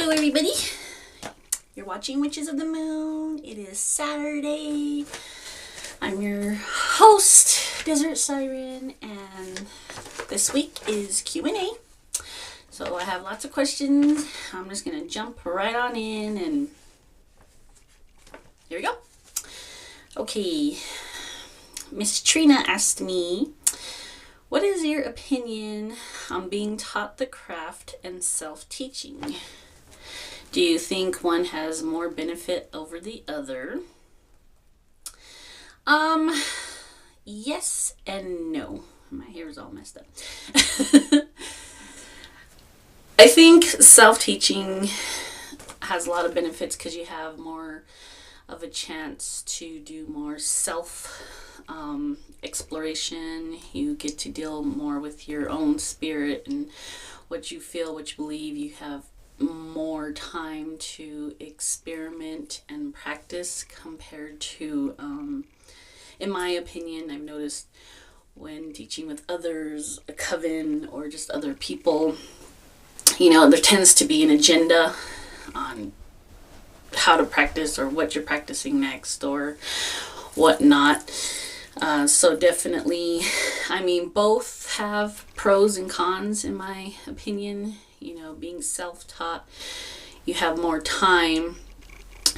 Hello everybody, you're watching Witches of the Moon. It is Saturday. I'm your host, Desert Siren, and this week is Q&A. So I have lots of questions. I'm just going to jump right on in and here we go. Okay, Miss Trina asked me, what is your opinion on being taught the craft and self-teaching? Do you think one has more benefit over the other? Yes and no. My hair is all messed up. I think self-teaching has a lot of benefits because you have more of a chance to do more exploration. You get to deal more with your own spirit and what you feel, what you believe. You have more time to experiment and practice compared to, in my opinion, I've noticed when teaching with others, a coven, or just other people, there tends to be an agenda on how to practice or what you're practicing next or whatnot. So definitely, both have pros and cons in my opinion. Being self-taught, you have more time,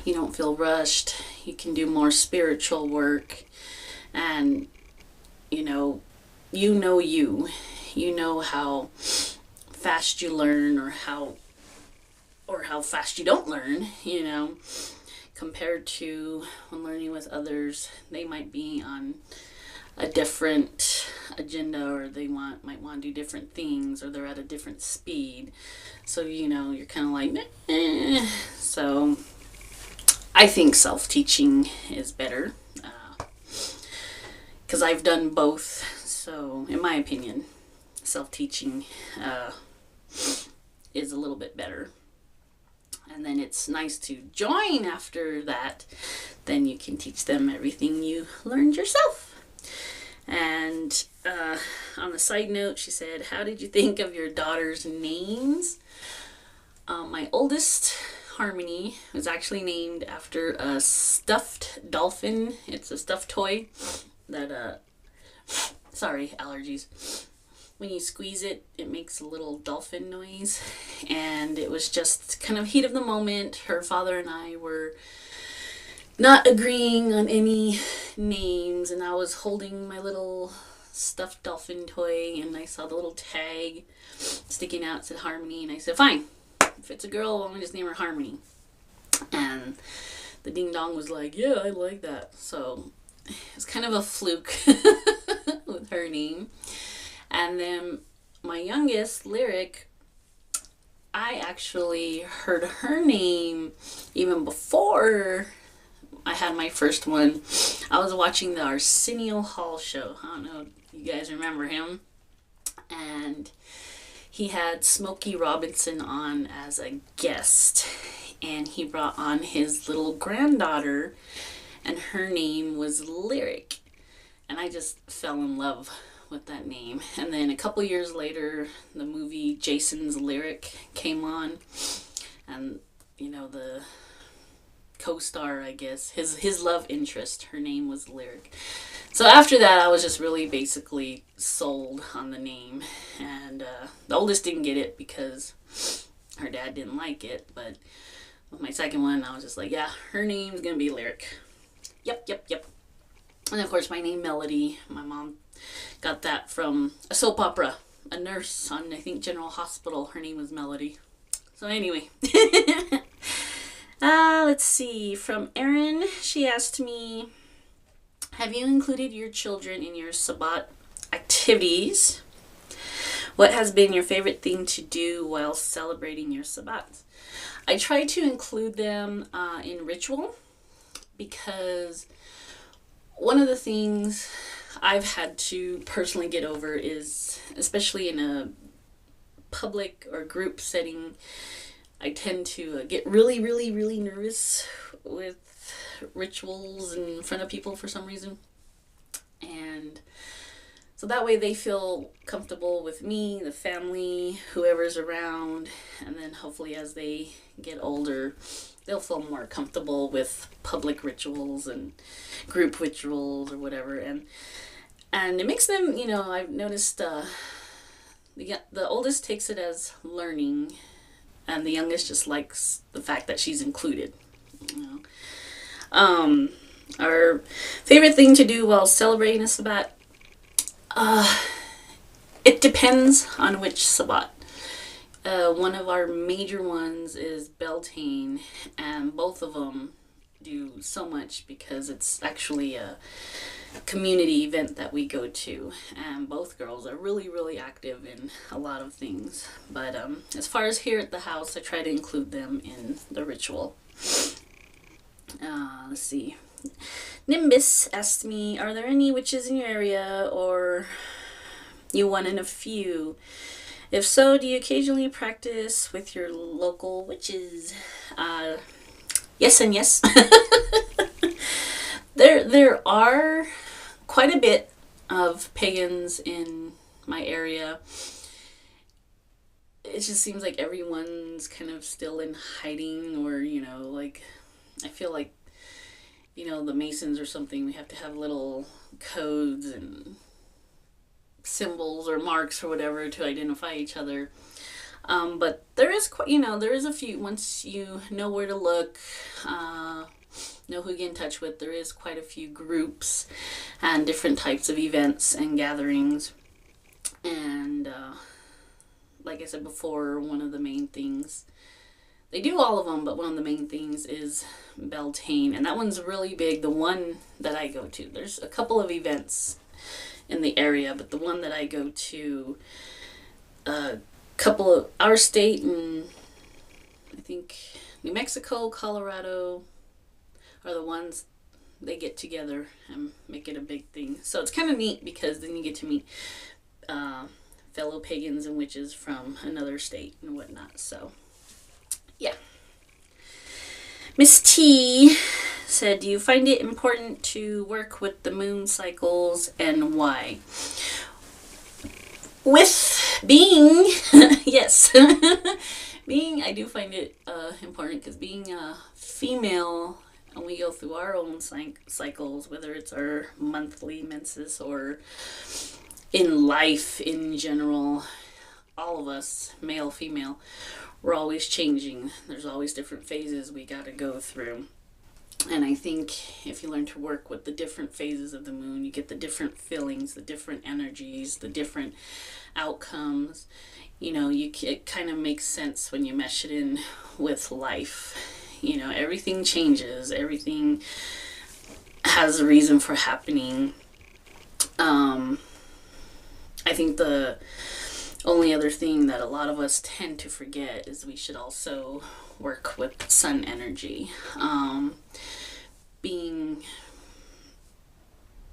you don't feel rushed, you can do more spiritual work, and you know how fast you learn or how fast you don't learn, compared to when learning with others. They might be on a different agenda, or they might want to do different things, or they're at a different speed. So you're kind of like, meh. So I think self-teaching is better because I've done both. So in my opinion, self-teaching is a little bit better. And then it's nice to join after that. Then you can teach them everything you learned yourself. And on a side note, she said, how did you think of your daughter's names? My oldest, Harmony, was actually named after a stuffed dolphin. It's a stuffed toy that, sorry, allergies. When you squeeze it, it makes a little dolphin noise. And it was just kind of heat of the moment. Her father and I were not agreeing on any names, and I was holding my little stuffed dolphin toy, and I saw the little tag sticking out, it said Harmony, and I said, fine, if it's a girl, I'm gonna just name her Harmony. And the ding dong was like, yeah, I like that. So it was kind of a fluke with her name. And then my youngest, Lyric, I actually heard her name even before I had my first one. I was watching the Arsenio Hall show. I don't know if you guys remember him. And he had Smokey Robinson on as a guest. And he brought on his little granddaughter, and her name was Lyric. And I just fell in love with that name. And then a couple years later, the movie Jason's Lyric came on. And, the co-star, I guess, his love interest, her name was Lyric. So after that, I was just really basically sold on the name. And the oldest didn't get it because her dad didn't like it. But with my second one, I was just like, yeah, her name's gonna be Lyric. Yep. And of course, my name, Meladee, my mom got that from a soap opera. A nurse on, I think, General Hospital. Her name was Meladee. So anyway. Let's see. From Erin, she asked me, have you included your children in your Sabbat activities? What has been your favorite thing to do while celebrating your Sabbat? I try to include them in ritual, because one of the things I've had to personally get over is, especially in a public or group setting, I tend to get really, really, really nervous with rituals in front of people for some reason. And So that way they feel comfortable with me, the family, whoever's around, and then hopefully as they get older, they'll feel more comfortable with public rituals and group rituals or whatever. And it makes them, I've noticed the oldest takes it as learning, and the youngest just likes the fact that she's included. You know. Our favorite thing to do while celebrating a Sabbat, it depends on which Sabbat. One of our major ones is Beltane, and both of them do so much because it's actually a community event that we go to, and both girls are really, really active in a lot of things. But as far as here at the house, I try to include them in the ritual. Let's see. Nimbus asked me, are there any witches in your area, or you one in a few? If so, do you occasionally practice with your local witches? Yes and yes. There are quite a bit of pagans in my area. It just seems like everyone's kind of still in hiding, or, I feel like, the Masons or something, we have to have little codes and symbols or marks or whatever to identify each other. But there is, there is a few, once you know where to look, know who to get in touch with, there is quite a few groups and different types of events and gatherings. And like I said before, one of the main things, they do all of them, but one of the main things is Beltane, and that one's really big. The one that I go to, there's a couple of events in the area, but the one that I go to, a couple of our state and I think New Mexico, Colorado are the ones they get together and make it a big thing. So it's kind of neat because then you get to meet fellow pagans and witches from another state and whatnot. So yeah. Miss T said, do you find it important to work with the moon cycles, and why? With being, yes, I do find it important because being a female, and we go through our own cycles, whether it's our monthly menses or in life in general, all of us, male, female, we're always changing. There's always different phases we got to go through. And I think if you learn to work with the different phases of the moon, you get the different feelings, the different energies, the different outcomes. It kind of makes sense when you mesh it in with life. Everything changes. Everything has a reason for happening. I think the only other thing that a lot of us tend to forget is we should also work with sun energy.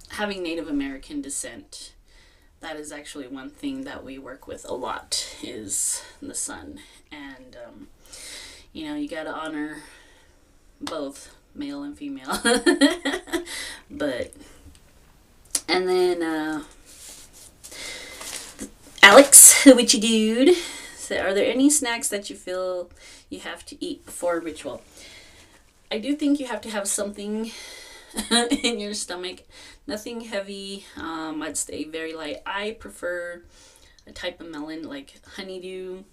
Having Native American descent, that is actually one thing that we work with a lot, is the sun. And you got to honor both male and female. And then Alex, witchy dude, said, are there any snacks that you feel you have to eat before a ritual? I do think you have to have something in your stomach. Nothing heavy. I'd stay very light. I prefer a type of melon like honeydew,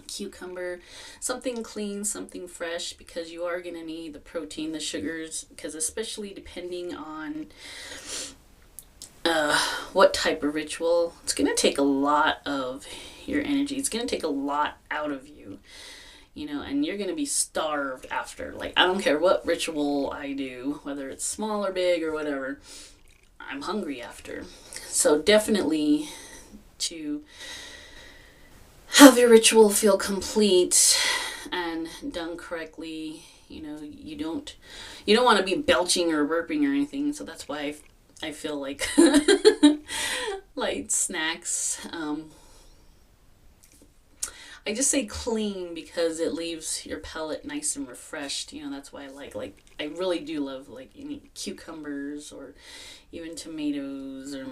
cucumber, something clean, something fresh, because you are going to need the protein, the sugars, because especially depending on what type of ritual, it's going to take a lot of your energy. It's going to take a lot out of you, and you're going to be starved after. Like, I don't care what ritual I do, whether it's small or big or whatever, I'm hungry after. So definitely, to have your ritual feel complete and done correctly, you don't want to be belching or burping or anything. So that's why I feel like light snacks. I just say clean because it leaves your palate nice and refreshed. That's why I like I really do love like any cucumbers or even tomatoes, or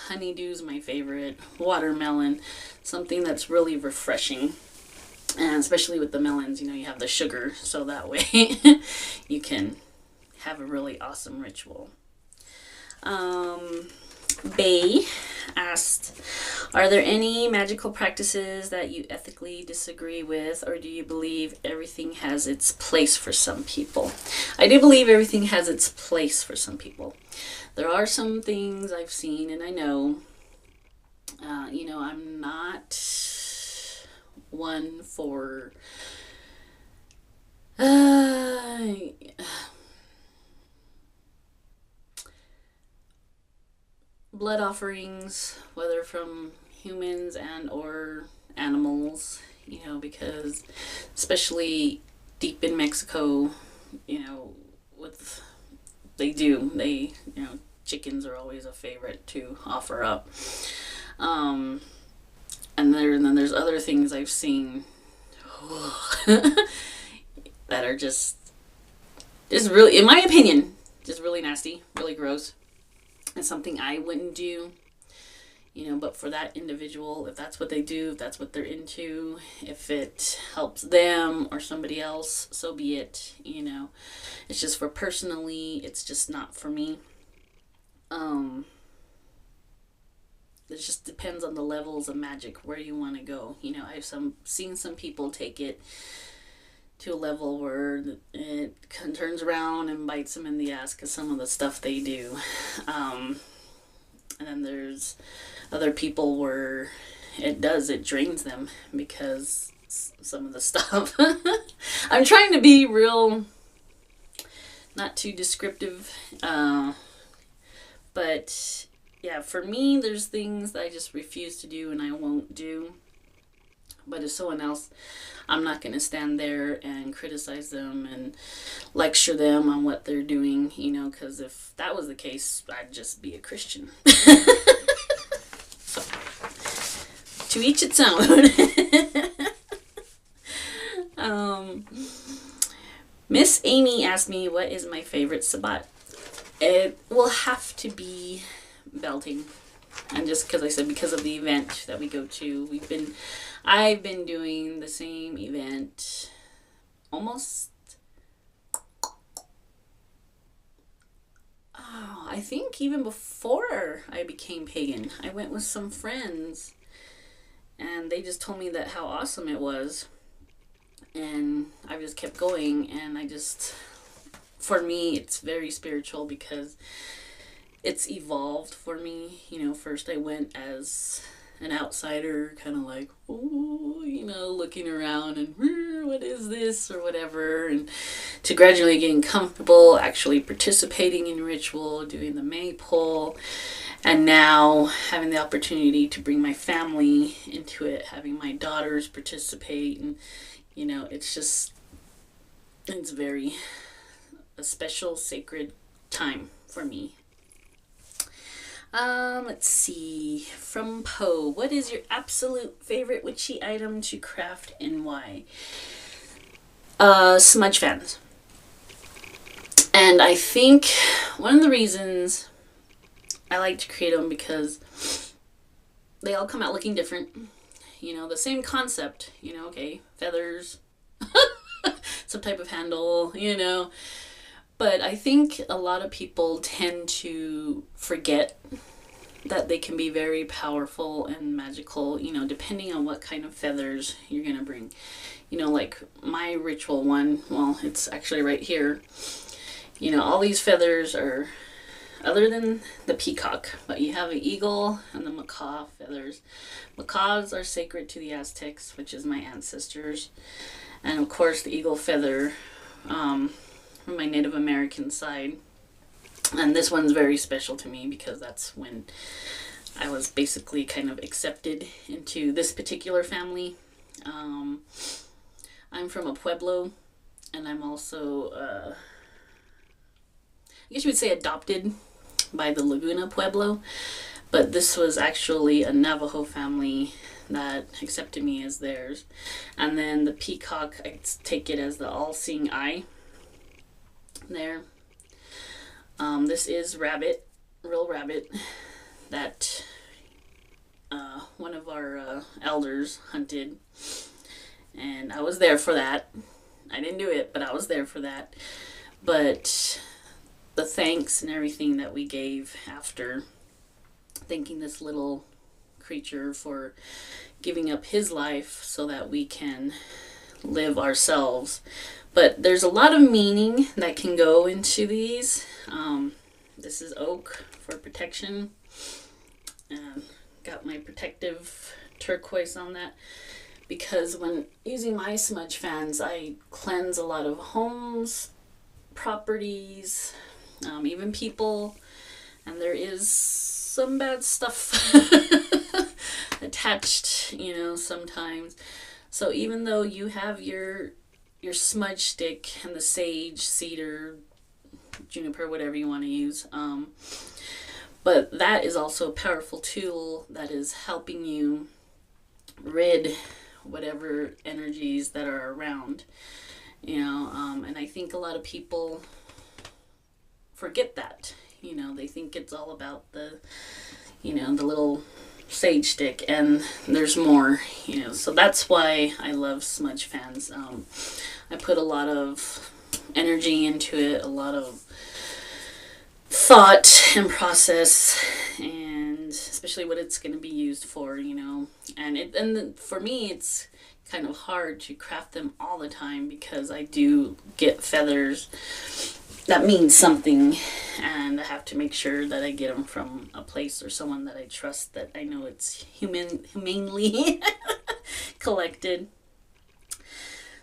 honeydew's my favorite, watermelon, something that's really refreshing. And especially with the melons, you have the sugar, so that way you can have a really awesome ritual. Bay asked, are there any magical practices that you ethically disagree with, or do you believe everything has its place for some people? I do believe everything has its place for some people. There are some things I've seen and I know, I'm not one for blood offerings, whether from humans and or animals, because especially deep in Mexico, with they chickens are always a favorite to offer up. And then there's other things I've seen that are just really, in my opinion, just really nasty, really gross. It's something I wouldn't do, but for that individual, if that's what they do, if that's what they're into, if it helps them or somebody else, so be it. It's just for personally, it's just not for me. It just depends on the levels of magic, where you want to go. I've seen some people take it to a level where it turns around and bites them in the ass because some of the stuff they do. And then there's other people where it drains them because some of the stuff. I'm trying to be real, not too descriptive, but yeah, for me, there's things that I just refuse to do and I won't do. But if someone else, I'm not going to stand there and criticize them and lecture them on what they're doing, because if that was the case, I'd just be a Christian. So, to each its own. Miss Amy asked me, what is my favorite Sabbat? It will have to be belting. And just because of the event that we go to, I've been doing the same event almost, I think even before I became pagan. I went with some friends and they just told me that how awesome it was. And I just kept going, and for me, it's very spiritual because it's evolved for me. First I went as an outsider, kind of like, looking around and what is this or whatever, and to gradually getting comfortable, actually participating in ritual, doing the maypole, and now having the opportunity to bring my family into it, having my daughters participate, and it's very a special, sacred time for me. Let's see. From Poe, what is your absolute favorite witchy item to craft and why? Smudge fans. And I think one of the reasons I like to create them because they all come out looking different. The same concept, okay, feathers, some type of handle, But I think a lot of people tend to forget that they can be very powerful and magical, depending on what kind of feathers you're going to bring. Like my ritual one, well, it's actually right here. All these feathers are, other than the peacock, but you have an eagle and the macaw feathers. Macaws are sacred to the Aztecs, which is my ancestors. And of course the eagle feather, from my Native American side. And this one's very special to me because that's when I was basically kind of accepted into this particular family. I'm from a pueblo, and I'm also, I guess you would say adopted by the Laguna Pueblo. But this was actually a Navajo family that accepted me as theirs. And then the peacock, I take it as the all-seeing eye there. This is rabbit, real rabbit, that one of our elders hunted. And I was there for that. I didn't do it, but I was there for that. But the thanks and everything that we gave after, thanking this little creature for giving up his life so that we can live ourselves. But there's a lot of meaning that can go into these. This is oak for protection. Got my protective turquoise on that, because when using my smudge fans, I cleanse a lot of homes, properties, even people, and there is some bad stuff attached, you know, sometimes. So even though you have your smudge stick and the sage, cedar, juniper, whatever you want to use, but that is also a powerful tool that is helping you rid whatever energies that are around, you know. And I think a lot of people forget that, you know. They think it's all about the, you know, the little sage stick, and there's more, you know. So that's why I love smudge fans. I put a lot of energy into it, a lot of thought and process, and especially what it's going to be used for, you know. And for me, it's kind of hard to craft them all the time, because I do get feathers that mean something, and I have to make sure that I get them from a place or someone that I trust, that I know it's humanely collected.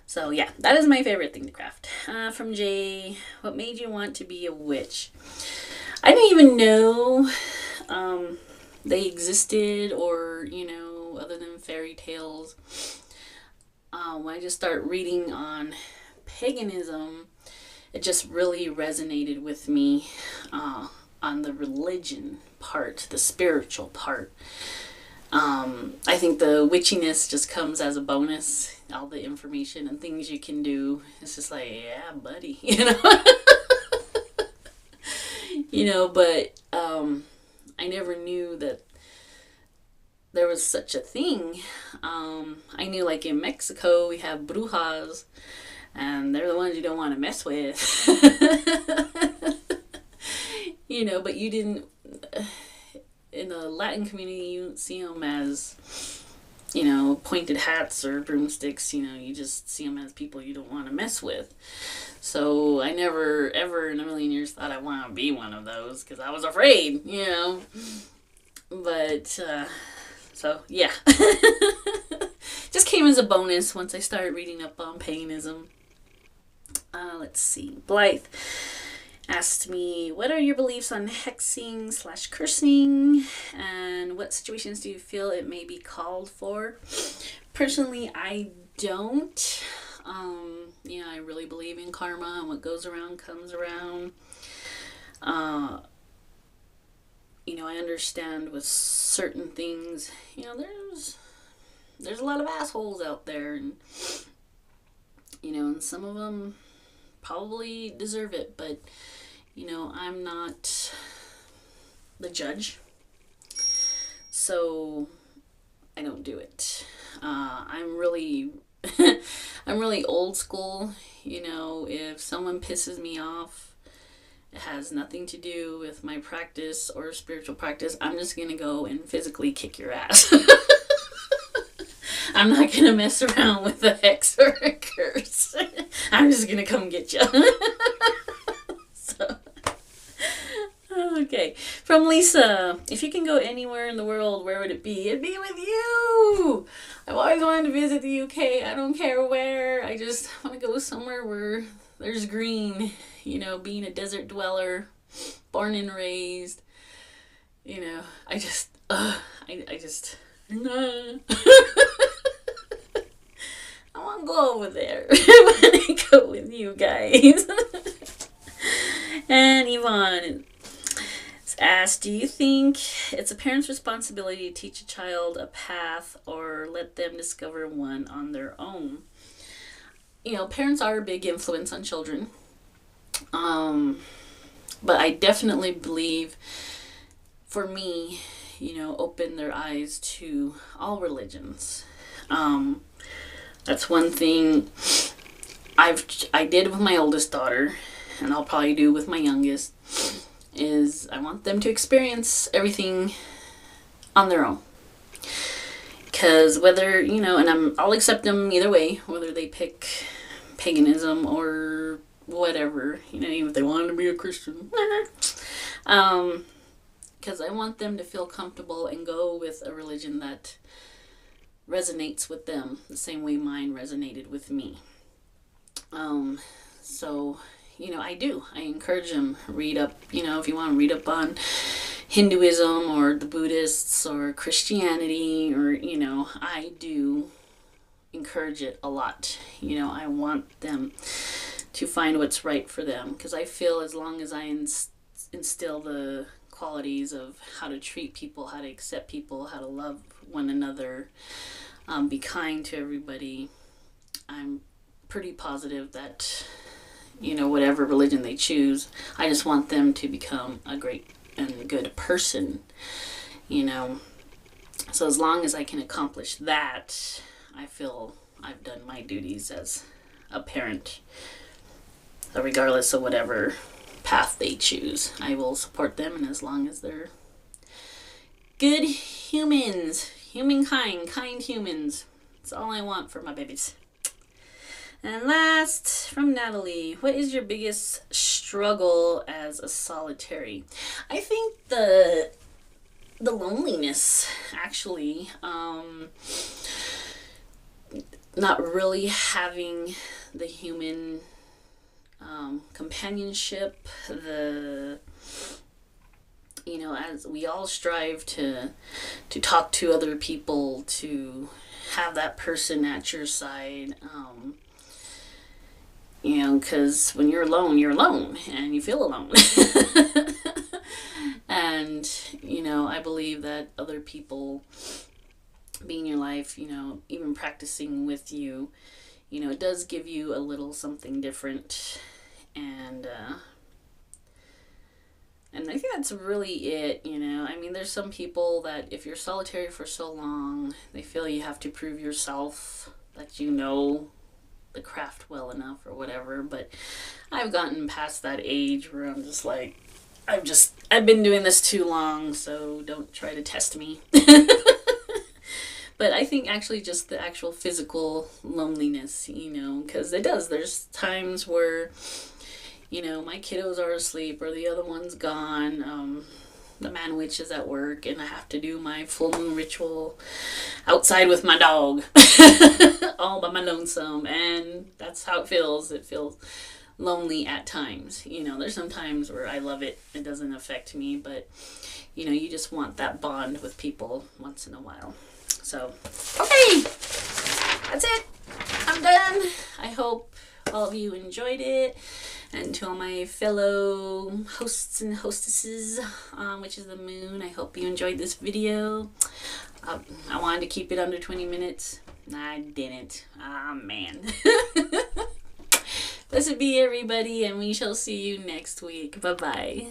So yeah, that is my favorite thing to craft. From Jay, what made you want to be a witch? I didn't even know they existed, or, you know, other than fairy tales. When I just start reading on paganism, it just really resonated with me on the religion part, the spiritual part. I think the witchiness just comes as a bonus. All the information and things you can do, it's just like, yeah, buddy, you know. You know, but I never knew that there was such a thing. I knew, like, in Mexico we have brujas, and they're the ones you don't want to mess with. You know, but you didn't, in the Latin community, you don't see them as, you know, pointed hats or broomsticks. You know, you just see them as people you don't want to mess with. So I never, ever in a million years thought I want to be one of those, because I was afraid, you know. But, so, yeah. Just came as a bonus once I started reading up on paganism. Let's see. Blythe asked me, what are your beliefs on hexing / cursing, and what situations do you feel it may be called for? Personally, I don't. You know, I really believe in karma, and what goes around comes around. You know, I understand with certain things, you know, there's a lot of assholes out there, and, you know, and some of them probably deserve it, but, you know, I'm not the judge, so I don't do it. I'm really I'm really old school. You know, if someone pisses me off, it has nothing to do with my practice or spiritual practice. I'm just gonna go and physically kick your ass. I'm not gonna mess around with a hex or a curse. I'm just gonna come get you. So, okay. From Lisa, if you can go anywhere in the world, where would it be? It'd be with you. I've always wanted to visit the UK. I don't care where. I just want to go somewhere where there's green. You know, being a desert dweller, born and raised. You know, I just, I want to go over there. I want to go with you guys. And Yvonne asked, do you think it's a parent's responsibility to teach a child a path or let them discover one on their own. You know, parents are a big influence on children. But I definitely believe, for me, you know, open their eyes to all religions. That's one thing I did with my oldest daughter, and I'll probably do with my youngest, is I want them to experience everything on their own. Because whether, you know, and I'll accept them either way, whether they pick paganism or whatever, you know, even if they wanted to be a Christian. Because I want them to feel comfortable and go with a religion that resonates with them the same way mine resonated with me. So, you know, I encourage them, read up, you know, if you want to read up on Hinduism or the Buddhists or Christianity, or, you know, I do encourage it a lot. You know, I want them to find what's right for them, because I feel as long as I instill the qualities of how to treat people, how to accept people, how to love one another, be kind to everybody, I'm pretty positive that, you know, whatever religion they choose, I just want them to become a great and good person, you know. So as long as I can accomplish that, I feel I've done my duties as a parent. So regardless of whatever path they choose, I will support them, and as long as they're good humans, kind humans, that's all I want for my babies. And last, from Natalie, what is your biggest struggle as a solitary? I think the loneliness, actually. Not really having the human companionship, you know, as we all strive to talk to other people, to have that person at your side, you know, because when you're alone and you feel alone. And, you know, I believe that other people being in your life, you know, even practicing with you, you know, it does give you a little something different. And I think that's really it, you know. I mean, there's some people that if you're solitary for so long, they feel you have to prove yourself that you know the craft well enough or whatever. But I've gotten past that age where I'm just like, I've been doing this too long, so don't try to test me. But I think actually just the actual physical loneliness, you know, because it does. There's times where, you know, my kiddos are asleep or the other one's gone. The man witch is at work, and I have to do my full moon ritual outside with my dog all by my lonesome, and that's how it feels. It feels lonely at times. You know, there's some times where I love it. It doesn't affect me, but, you know, you just want that bond with people once in a while. So, okay, that's it. I'm done. I hope all of you enjoyed it. And to all my fellow hosts and hostesses, which is the moon, I hope you enjoyed this video. I wanted to keep it under 20 minutes. I didn't. Ah, man. Blessed be everybody, and we shall see you next week. Bye-bye.